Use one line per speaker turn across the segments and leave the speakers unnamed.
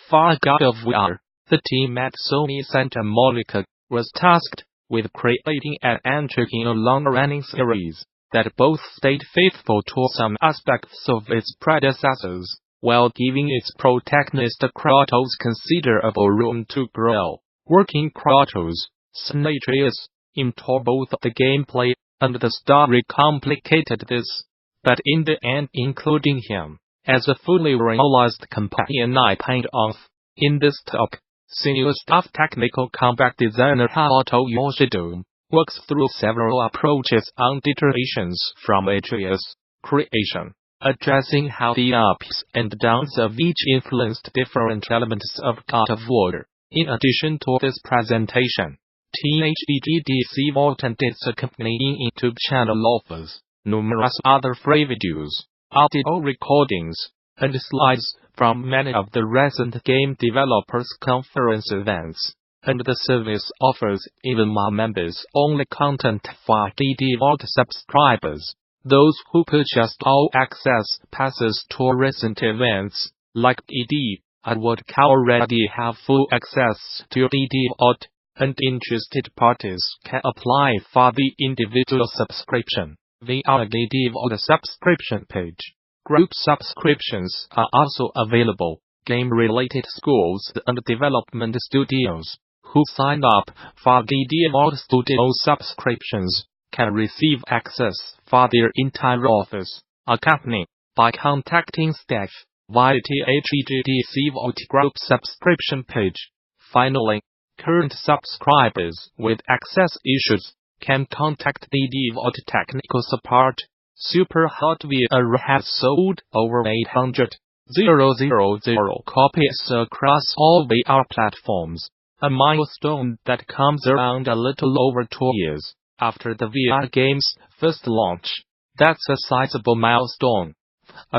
For God of War, the team at Sony Santa Monica was tasked with creating an entry in a long-running series that both stayed faithful to some aspects of its predecessors, while giving its protagonist Kratos considerable room to grow. Working Kratos, son Atreus, into both the gameplay and the story complicated this, but in the end including him as a fully realized companion I paid off. In this talk, senior staff technical combat designer Hayato Yoshida works through several approaches and iterations from Atreus' creation, addressing how the ups and downs of each influenced different elements of God of War. In addition to this presentation, THEGDC Vault and its accompanying YouTube channel offers numerous other free videos, audio recordings, and slides from many of the recent game developers conference events, and the service offers even more members-only content for DD Vault subscribers. Those who purchased all access passes to recent events, like DD, would already have full access to DD Vault, and interested parties can apply for the individual subscription via the DD Vault subscription page. Group subscriptions are also available. Game-related schools and development studios who sign up for DD Vault Studio subscriptions can receive access for their entire office, accompanied by contacting staff via THEGDC Vault Group subscription page. Finally, current subscribers with access issues can contact DD Vault technical support. Super Hot VR has sold over 800,000 copies across all VR platforms, a milestone that comes around a little over 2 years after the VR game's first launch. That's a sizable milestone.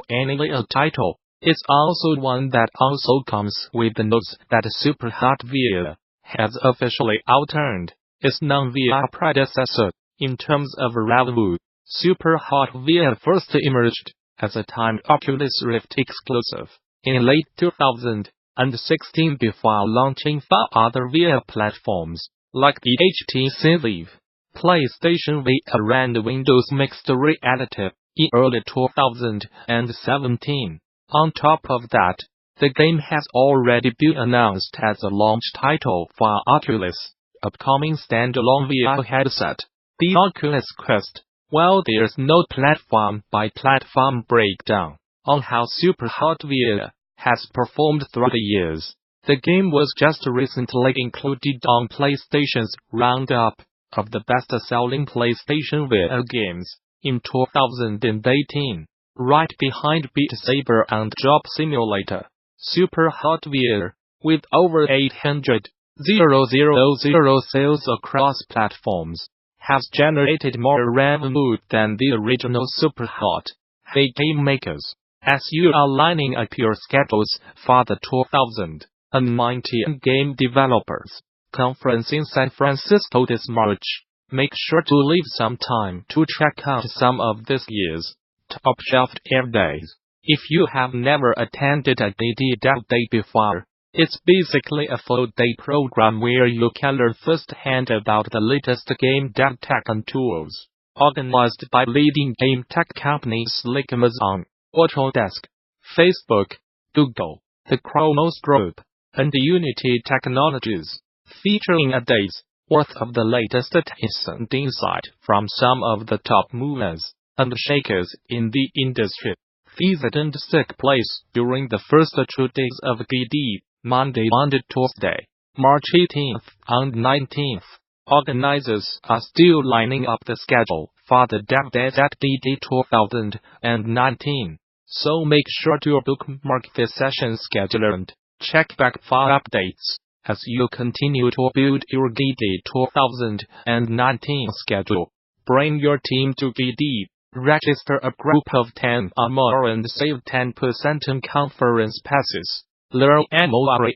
Any title. It's also one that also comes with the news that Super Hot VR has officially outearned its non-VR predecessor in terms of revenue. Super Hot VR first emerged as a timed Oculus Rift exclusive in late 2016 before launching for other VR platforms like the HTC Vive, PlayStation VR and Windows Mixed Reality in early 2017. On top of that, the game has already been announced as a launch title for Oculus' upcoming standalone VR headset, the Oculus Quest. While there's no platform-by-platform breakdown on how Super Hot VR has performed through the years, the game was just recently included on PlayStation's roundup of the best-selling PlayStation VR games in 2018, right behind Beat Saber and Job Simulator. Super Hot VR, with over 800,000 sales across platforms, has generated more revenue than the original Super Hot. Hey game makers, as you are lining up your schedules for the 2019 Game Developers Conference in San Francisco this March, make sure to leave some time to check out some of this year's top-shelf air days. If you have never attended a DD Dev Day before, it's basically a full-day program where you can learn firsthand about the latest game dev tech and tools, organized by leading game tech companies like Amazon, Autodesk, Facebook, Google, the Kronos Group, and Unity Technologies, featuring a day's worth of the latest tips and insight from some of the top movers and shakers in the industry. These events took place during the first 2 days of DD, Monday and Tuesday, March 18th and 19th. Organizers are still lining up the schedule for the Dev Days at DD 2019, so make sure to bookmark the session schedule and check back for updates as you continue to build your DD 2019 schedule. Bring your team to DD. Register a group of 10 or more and save 10% on conference passes. Learn more here.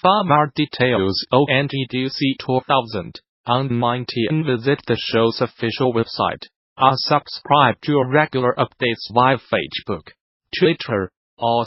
For more details on GDC 2019, visit the show's official website, or subscribe to regular updates via Facebook, Twitter, or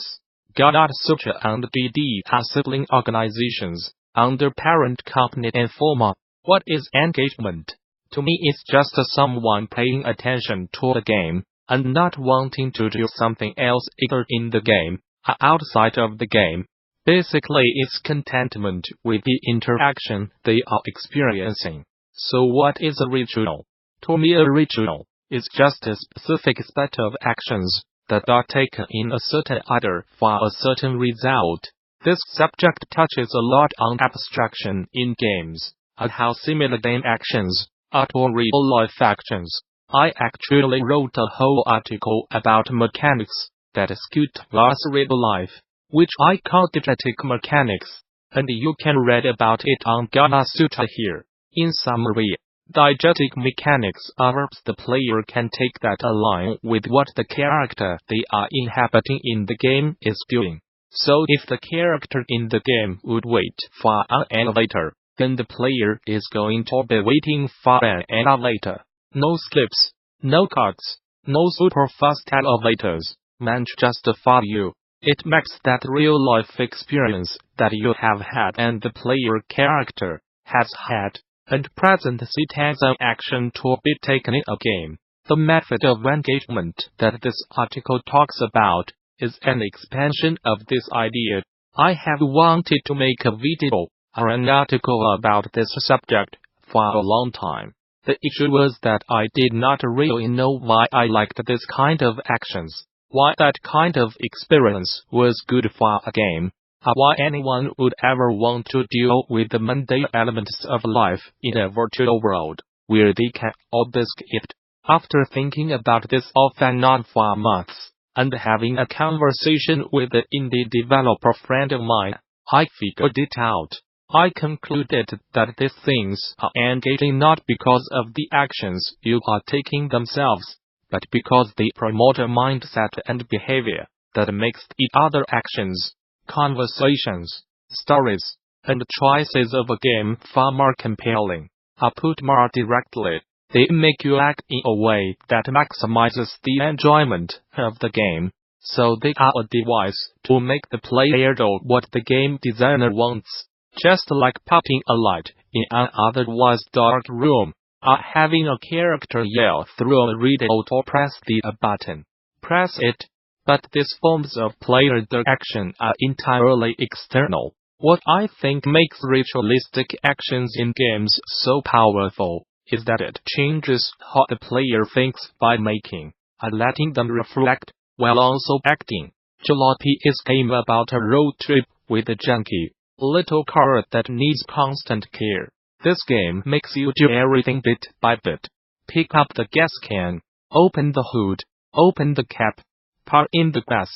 Gamasutra and DD are sibling organizations under parent company Informa. What is engagement? To me, it's just someone paying attention to the game and not wanting to do something else either in the game or outside of the game. Basically, it's contentment with the interaction they are experiencing. So what is a ritual? To me, a ritual is just a specific set of actions that are taken in a certain order for a certain result. This subject touches a lot on abstraction in games, and how similar game actions are to real-life actions. I actually wrote a whole article about mechanics that skewed towards real life, which I call diegetic mechanics, and you can read about it on Gamasutra here. In summary, diegetic mechanics are verbs the player can take that align with what the character they are inhabiting in the game is doing. So if the character in the game would wait for an elevator, then the player is going to be waiting for an elevator. No skips, no cuts, no super fast elevators, meant just for you. It makes that real-life experience that you have had and the player character has had, and presents it as an action to be taken in a game. The method of engagement that this article talks about is an expansion of this idea. I have wanted to make a video or an article about this subject for a long time. The issue was that I did not really know why I liked this kind of actions, why that kind of experience was good for a game, or why anyone would ever want to deal with the mundane elements of life in a virtual world, where they can all be skipped. After thinking about this off and on for months, and having a conversation with an indie developer friend of mine, I figured it out. I concluded that these things are engaging not because of the actions you are taking themselves, but because they promote a mindset and behavior that makes the other actions, conversations, stories, and choices of a game far more compelling. Or put more directly, they make you act in a way that maximizes the enjoyment of the game. So they are a device to make the player do what the game designer wants. Just like popping a light in an otherwise dark room, or having a character yell through a radio to press the button. Press it. But these forms of player direction are entirely external. What I think makes ritualistic actions in games so powerful is that it changes how the player thinks by making and letting them reflect while also acting. Jalopy is a game about a road trip with a junky little car that needs constant care. This game makes you do everything bit by bit. Pick up the gas can, open the hood, open the cap, pour in the gas,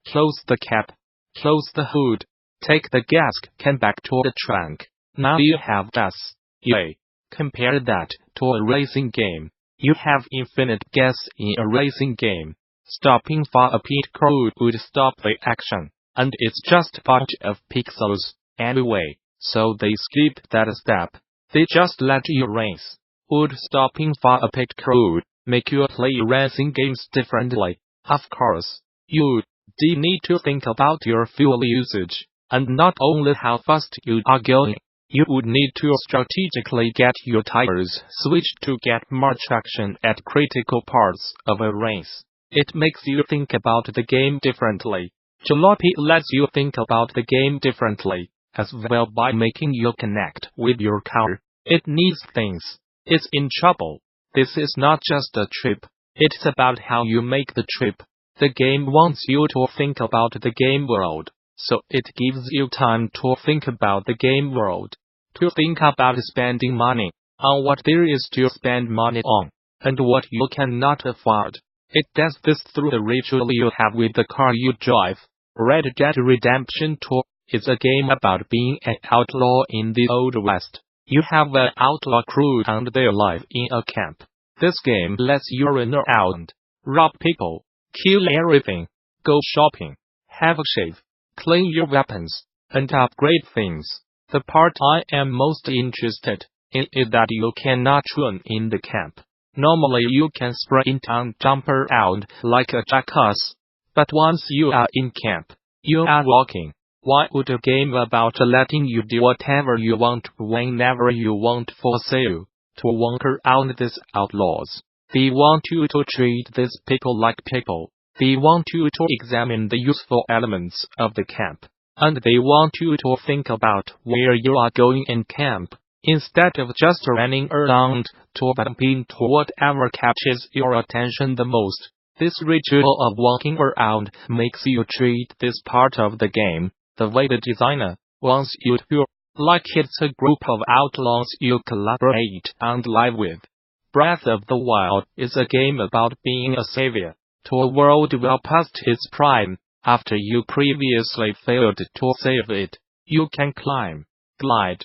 close the cap, close the hood, take the gas can back to the trunk. Now you have gas. Yay! Compare that to a racing game. You have infinite gas in a racing game. Stopping for a pit crew would stop the action, and it's just a bunch of pixels anyway, so they skip that step. They just let you race. Would stopping for a pit crew make you play racing games differently? Of course. You do need to think about your fuel usage, and not only how fast you are going. You would need to strategically get your tires switched to get more traction at critical parts of a race. It makes you think about the game differently. Jalopy lets you think about the game differently as well by making you connect with your car. It needs things. It's in trouble. This is not just a trip. It's about how you make the trip. The game wants you to think about the game world, so it gives you time to think about the game world. To think about spending money on what there is to spend money on, and what you cannot afford. It does this through the ritual you have with the car you drive. Red Dead Redemption 2 is a game about being an outlaw in the Old West. You have an outlaw crew and their life in a camp. This game lets you run around, rob people, kill everything, go shopping, have a shave, clean your weapons, and upgrade things. The part I am most interested in is that you cannot run in the camp. Normally you can sprint and jump around like a jackass. But once you are in camp, You are walking. Why would a game about letting you do whatever you want whenever you want force you to walk around these outlaws? They want you to treat these people like people. They want you to examine the useful elements of the camp. And they want you to think about where you are going in camp, instead of just running around to bump into whatever catches your attention the most. This ritual of walking around makes you treat this part of the game the way the designer wants you to feel, like it's a group of outlaws you collaborate and live with. Breath of the Wild is a game about being a savior to a world well past its prime. After you previously failed to save it, you can climb, glide,